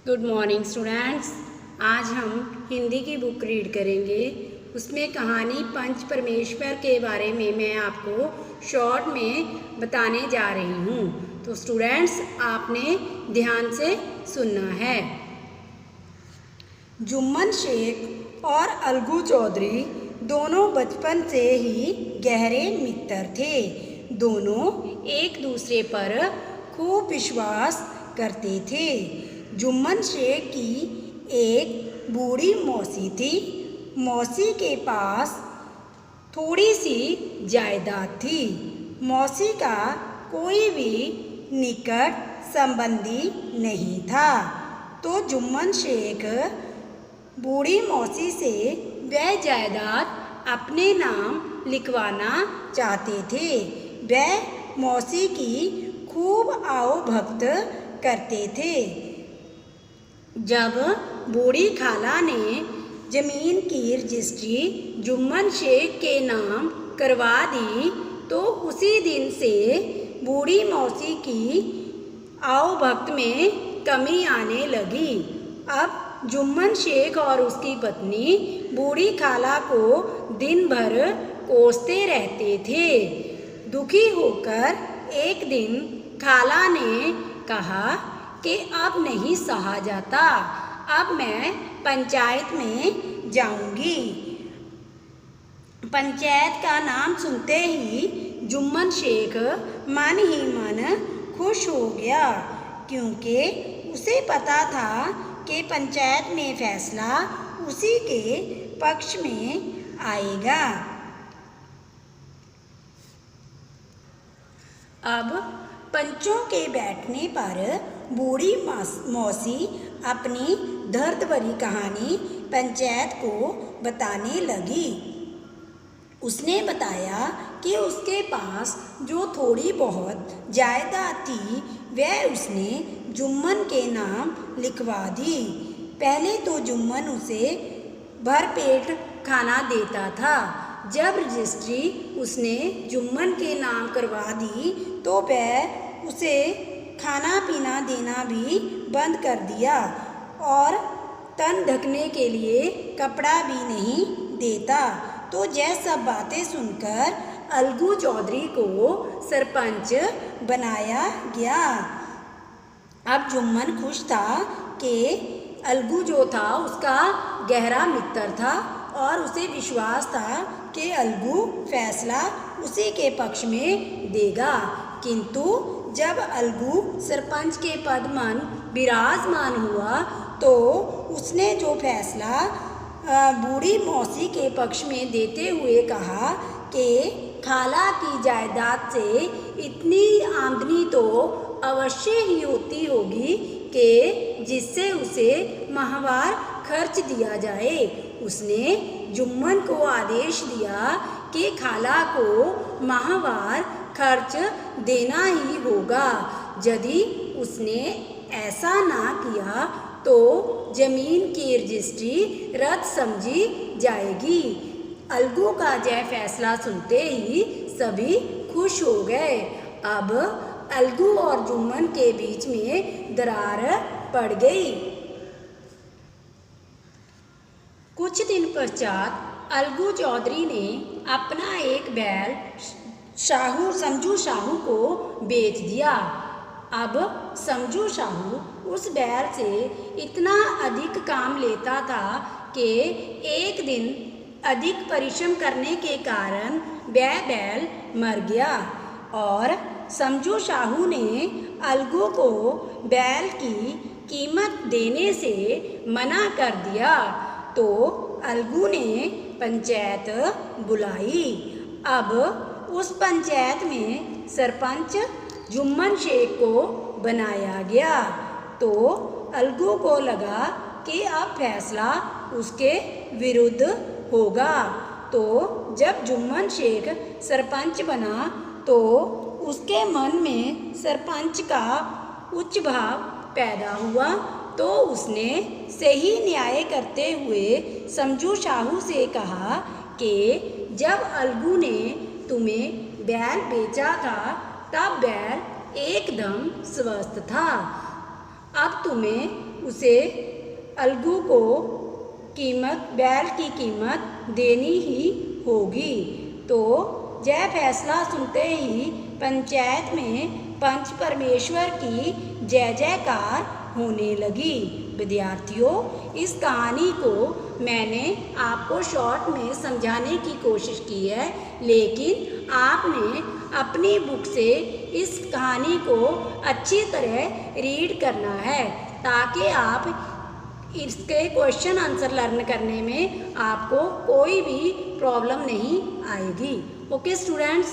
Good morning students. आज हम हिंदी की बुक रीड करेंगे। उसमें कहानी पंच परमेश्वर के बारे में मैं आपको शॉर्ट में बताने जा रही हूँ। तो स्टूडेंट्स आपने ध्यान से सुनना है। जुम्मन शेख और अलगू चौधरी दोनों बचपन से ही गहरे मित्र थे। दोनों एक दूसरे पर खूब विश्वास करते थे। जुम्मन शेख की एक बूढ़ी मौसी थी। मौसी के पास थोड़ी सी जायदाद थी। मौसी का कोई भी निकट संबंधी नहीं था, तो जुम्मन शेख बूढ़ी मौसी से वह जायदाद अपने नाम लिखवाना चाहते थे। वह मौसी की खूब आवभगत करते थे। जब बूढ़ी खाला ने ज़मीन की रजिस्ट्री जुम्मन शेख के नाम करवा दी, तो उसी दिन से बूढ़ी मौसी की आवभगत में कमी आने लगी। अब जुम्मन शेख और उसकी पत्नी बूढ़ी खाला को दिन भर कोसते रहते थे। दुखी होकर एक दिन खाला ने कहा कि अब नहीं सहा जाता, अब मैं पंचायत में जाऊंगी। पंचायत का नाम सुनते ही जुम्मन शेख मन ही मन खुश हो गया, क्योंकि उसे पता था कि पंचायत में फैसला उसी के पक्ष में आएगा। अब पंचों के बैठने पर बूढ़ी मौसी अपनी दर्द भरी कहानी पंचायत को बताने लगी। उसने बताया कि उसके पास जो थोड़ी बहुत जायदाद थी वह उसने जुम्मन के नाम लिखवा दी। पहले तो जुम्मन उसे भरपेट खाना देता था। जब रजिस्ट्री उसने जुम्मन के नाम करवा दी तो वह उसे खाना पीना देना भी बंद कर दिया और तन ढकने के लिए कपड़ा भी नहीं देता। तो यह सब बातें सुनकर अलगू चौधरी को सरपंच बनाया गया। अब जुम्मन खुश था कि अलगू जो था उसका गहरा मित्र था और उसे विश्वास था कि अलगू फैसला उसी के पक्ष में देगा। किंतु जब अलगू सरपंच के पद मन विराजमान हुआ तो उसने जो फैसला बूढ़ी मौसी के पक्ष में देते हुए कहा कि खाला की जायदाद से इतनी आमदनी तो अवश्य ही होती होगी कि जिससे उसे माहवार खर्च दिया जाए। उसने जुम्मन को आदेश दिया कि खाला को माहवार खर्च देना ही होगा। यदि उसने ऐसा ना किया तो जमीन की रजिस्ट्री रद्द समझी जाएगी। अलगू का यह फैसला सुनते ही सभी खुश हो गए। अब अलगू और जुम्मन के बीच में दरार पड़ गई। कुछ दिन पश्चात अलगू चौधरी ने अपना एक बैल समझू शाहू को बेच दिया। अब समझू शाहू उस बैल से इतना अधिक काम लेता था कि एक दिन अधिक परिश्रम करने के कारण वह बैल मर गया और समझू शाहू ने अलगू को बैल की कीमत देने से मना कर दिया। तो अलगू ने पंचायत बुलाई। अब उस पंचायत में सरपंच जुम्मन शेख को बनाया गया। तो अलगू को लगा कि अब फैसला उसके विरुद्ध होगा। तो जब जुम्मन शेख सरपंच बना तो उसके मन में सरपंच का उच्च भाव पैदा हुआ। तो उसने सही न्याय करते हुए समझू शाहू से कहा कि जब अलगू ने तुम्हें बैल बेचा था तब बैल एकदम स्वस्थ था। अब तुम्हें उसे अलगू को बैल की कीमत देनी ही होगी। तो यह फैसला सुनते ही पंचायत में पंच परमेश्वर की जय जयकार होने लगी। विद्यार्थियों, इस कहानी को मैंने आपको शॉर्ट में समझाने की कोशिश की है, लेकिन आपने अपनी बुक से इस कहानी को अच्छी तरह रीड करना है ताकि आप इसके क्वेश्चन आंसर लर्न करने में आपको कोई भी प्रॉब्लम नहीं आएगी। Okay students.